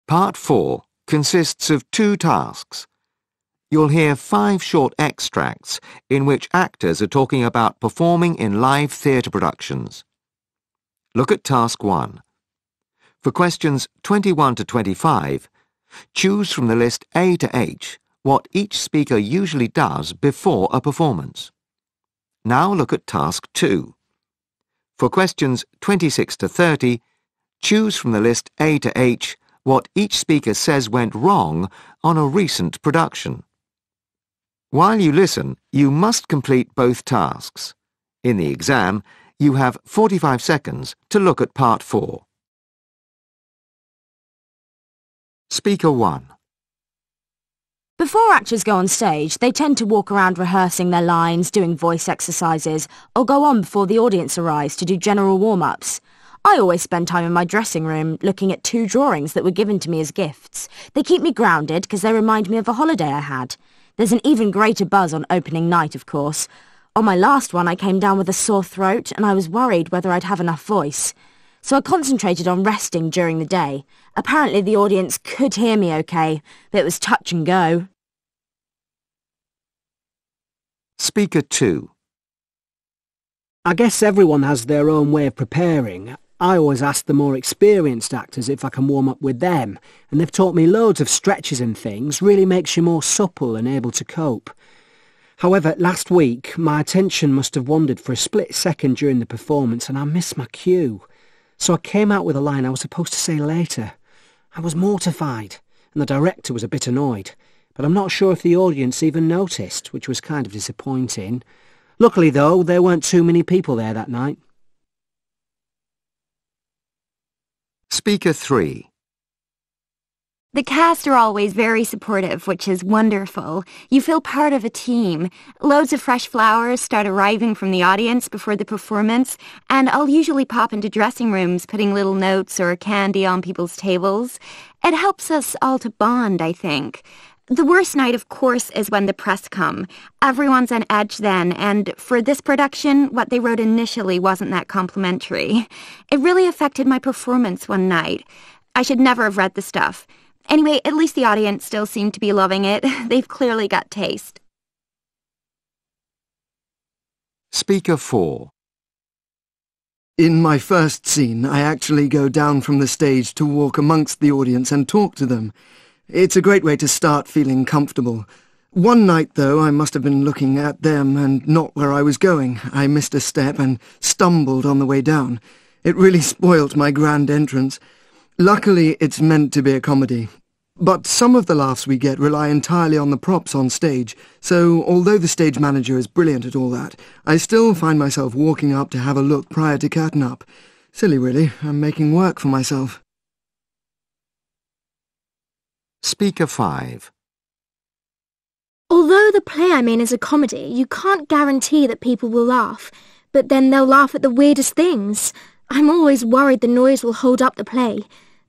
Part 4 consists of 2 tasks. You'll hear 5 short extracts in which actors are talking about performing in live theatre productions. Look at Task 1. For questions 21 to 25, choose from the list A to H what each speaker usually does before a performance. Now look at Task 2. For questions 26 to 30, choose from the list A to H what each speaker says went wrong on a recent production. While you listen, you must complete both tasks. In the exam, you have 45 seconds to look at Part 4. Speaker 1. Before actors go on stage, they tend to walk around rehearsing their lines, doing voice exercises, or go on before the audience arrives to do general warm-ups. I always spend time in my dressing room looking at 2 drawings that were given to me as gifts. They keep me grounded because they remind me of a holiday I had. There's an even greater buzz on opening night, of course. On my last one, I came down with a sore throat and I was worried whether I'd have enough voice. So I concentrated on resting during the day. Apparently the audience could hear me okay, but it was touch and go. Speaker 2. I guess everyone has their own way of preparing. I always ask the more experienced actors if I can warm up with them, and they've taught me loads of stretches and things, really makes you more supple and able to cope. However, last week, my attention must have wandered for a split second during the performance and I missed my cue. So I came out with a line I was supposed to say later. I was mortified, and the director was a bit annoyed, but I'm not sure if the audience even noticed, which was kind of disappointing. Luckily, though, there weren't too many people there that night. Speaker 3. The cast are always very supportive, which is wonderful. You feel part of a team. Loads of fresh flowers start arriving from the audience before the performance, and I'll usually pop into dressing rooms putting little notes or candy on people's tables. It helps us all to bond, I think. The worst night, of course, is when the press come. Everyone's on edge then, and for this production, what they wrote initially wasn't that complimentary. It really affected my performance one night. I should never have read the stuff. Anyway, at least the audience still seem to be loving it. They've clearly got taste. Speaker 4. In my first scene, I actually go down from the stage to walk amongst the audience and talk to them. It's a great way to start feeling comfortable. One night, though, I must have been looking at them and not where I was going. I missed a step and stumbled on the way down. It really spoilt my grand entrance. Luckily, it's meant to be a comedy. But some of the laughs we get rely entirely on the props on stage, so although the stage manager is brilliant at all that, I still find myself walking up to have a look prior to curtain up. Silly, really. I'm making work for myself. Speaker 5. Although the play I'm in is a comedy, you can't guarantee that people will laugh, but then they'll laugh at the weirdest things. I'm always worried the noise will hold up the play.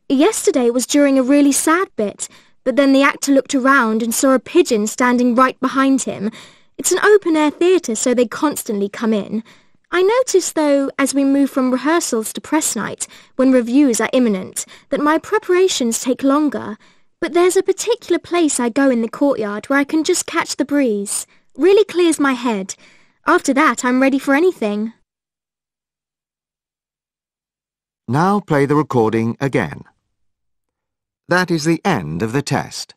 Yesterday was during a really sad bit, but then the actor looked around and saw a pigeon standing right behind him. It's an open-air theatre, so they constantly come in. I notice, though, as we move from rehearsals to press night, when reviews are imminent, that my preparations take longer. But there's a particular place I go in the courtyard where I can just catch the breeze. Really clears my head. After that, I'm ready for anything. Now play the recording again. That is the end of the test.